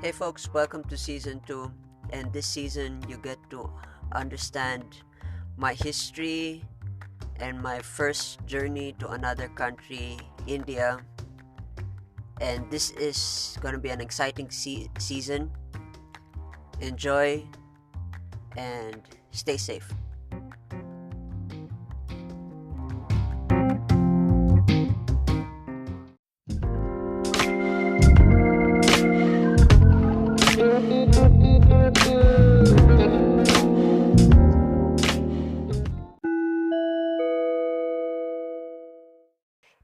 Hey folks, welcome to season 2. And this season, you get to understand my history and my first journey to another country, India. And this is going to be an exciting season. Enjoy and stay safe.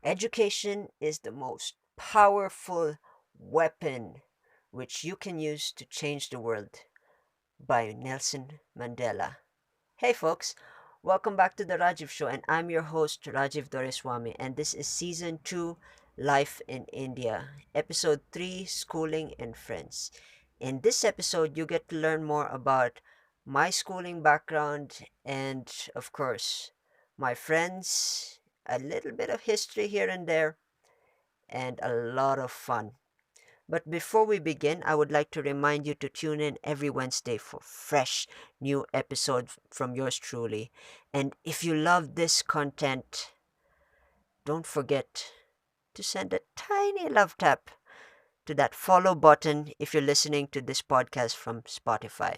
Education is the most powerful weapon which you can use to change the world, by Nelson Mandela. Hey folks, welcome back to the Rajiv Show, and I'm your host Rajiv Doreswamy, and this is season 2, Life in India, episode 3, Schooling and Friends. In this episode, you get to learn more about my schooling background and, of course, my friends, a little bit of history here and there, and a lot of fun. But before we begin, I would like to remind you to tune in every Wednesday for fresh new episodes from yours truly. And if you love this content, don't forget to send a tiny love tap to that follow button if you're listening to this podcast from Spotify.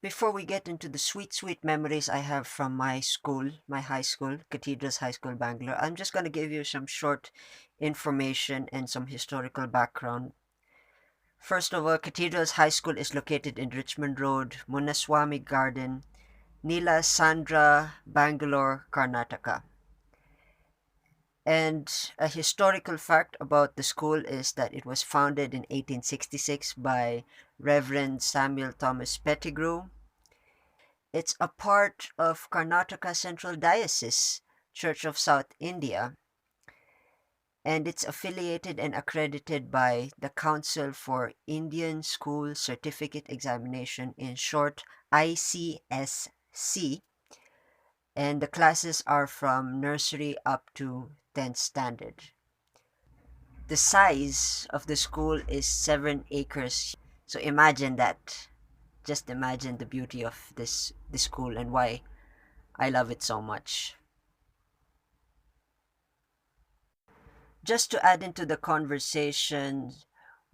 Before we get into the sweet memories I have from my school, my high school, Cathedrals High School, Bangalore, I'm just going to give you some short information and some historical background. First of all, Cathedrals High School is located in Richmond Road, Munaswamy Garden, Nila Sandra, Bangalore, Karnataka. And a historical fact about the school is that it was founded in 1866 by Reverend Samuel Thomas Pettigrew. It's a part of Karnataka Central Diocese, Church of South India, and it's affiliated and accredited by the Council for Indian School Certificate Examination, in short, ICSC, and the classes are from nursery up to 10th standard. The size of the school is 7 acres, so imagine that. Just imagine the beauty of this school and why I love it so much. Just to add into the conversation,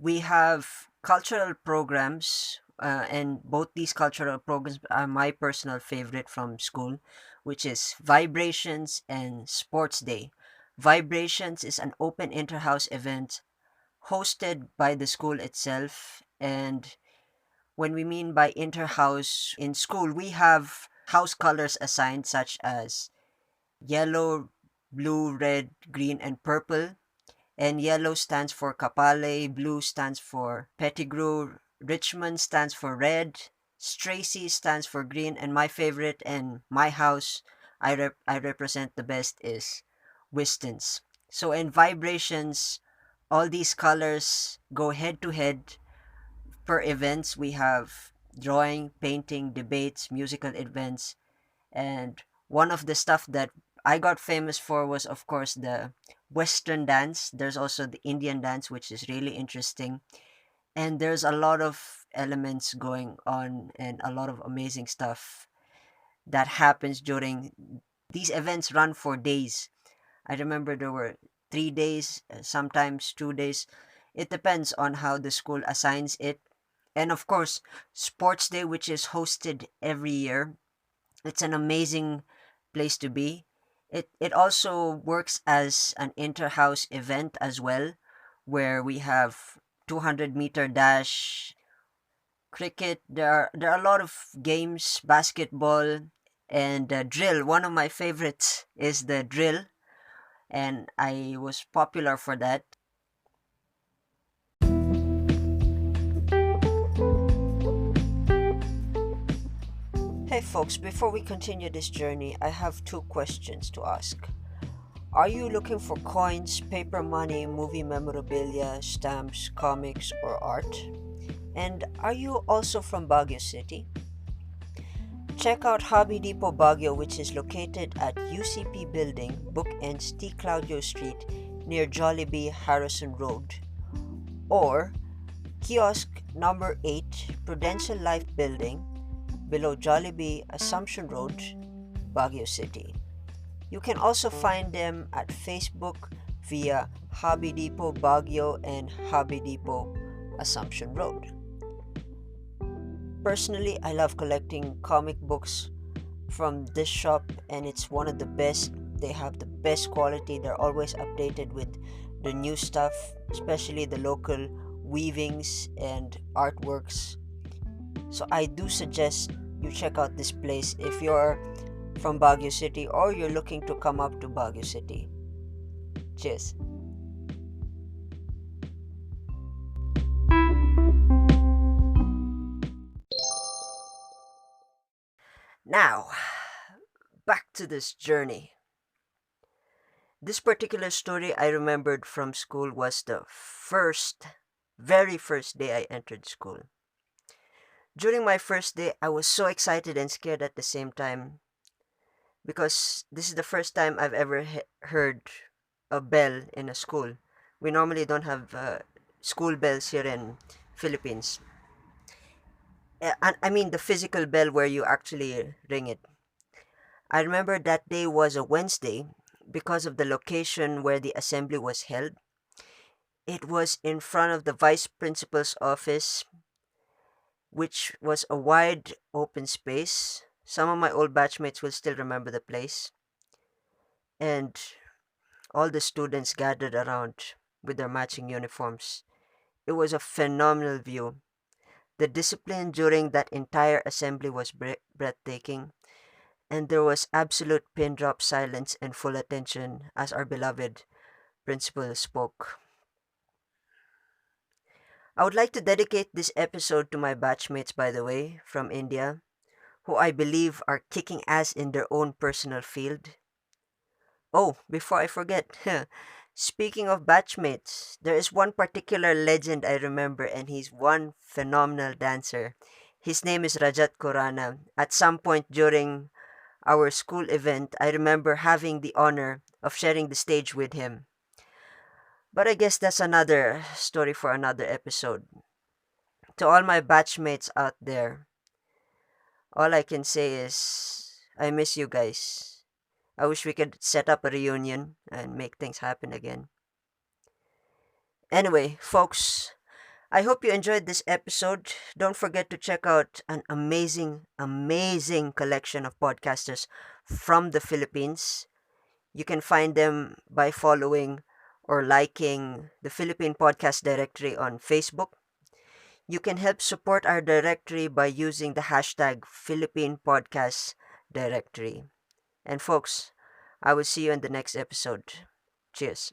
we have cultural programs, and both these cultural programs are my personal favorite from school, which is Vibrations and Sports Day. Vibrations is an open inter-house event hosted by the school itself, and when we mean by inter-house, in school we have house colors assigned such as yellow, blue, red, green, and purple. And yellow stands for Kapale, blue stands for Pettigrew, Richmond stands for red, Stracy stands for green, and my favorite and my house I represent the best is Wiston's. So in Vibrations, all these colors go head to head. Per events, we have drawing, painting, debates, musical events, and one of the stuff that I got famous for was, of course, the Western dance. There's also the Indian dance, which is really interesting. And there's a lot of elements going on and a lot of amazing stuff that happens during these events. Run for days. I remember there were 3 days, sometimes 2 days. It depends on how the school assigns it. And of course, Sports Day, which is hosted every year. It's an amazing place to be. It also works as an inter-house event as well, where we have 200-meter dash, cricket. There are a lot of games, basketball, and drill. One of my favorites is the drill, and I was popular for that. Hey folks, before we continue this journey, I have 2 questions to ask. Are you looking for coins, paper money, movie memorabilia, stamps, comics, or art? And are you also from Baguio City? Check out Hobby Depot Baguio, which is located at UCP Building, bookends T. Claudio Street, near Jollibee Harrison Road, or Kiosk number 8, Prudential Life Building, below Jollibee Assumption Road, Baguio City. You can also find them at Facebook via Hobby Depot Baguio and Hobby Depot Assumption Road. Personally, I love collecting comic books from this shop, and it's one of the best. They have the best quality. They're always updated with the new stuff, especially the local weavings and artworks. So I do suggest you check out this place if you're from Baguio City or you're looking to come up to Baguio City. Cheers. Now, back to this journey. This particular story I remembered from school was the very first day I entered school. During my first day, I was so excited and scared at the same time because this is the first time I've ever heard a bell in a school. We normally don't have school bells here in Philippines. I mean the physical bell where you actually ring it. I remember that day was a Wednesday because of the location where the assembly was held. It was in front of the vice principal's office, which was a wide open space. Some of my old batchmates will still remember the place. And all the students gathered around with their matching uniforms. It was a phenomenal view. The discipline during that entire assembly was breathtaking, and there was absolute pin drop silence and full attention as our beloved principal spoke. I would like to dedicate this episode to my batchmates, by the way, from India, who I believe are kicking ass in their own personal field. Oh, before I forget, speaking of batchmates, there is one particular legend I remember, and he's one phenomenal dancer. His name is Rajat Khurana. At some point during our school event, I remember having the honor of sharing the stage with him. But I guess that's another story for another episode. To all my batchmates out there, all I can say is I miss you guys. I wish we could set up a reunion and make things happen again. Anyway, folks, I hope you enjoyed this episode. Don't forget to check out an amazing collection of podcasters from the Philippines. You can find them by following or liking the Philippine Podcast Directory on Facebook. You can help support our directory by using the hashtag Philippine Podcast Directory. And folks, I will see you in the next episode. Cheers.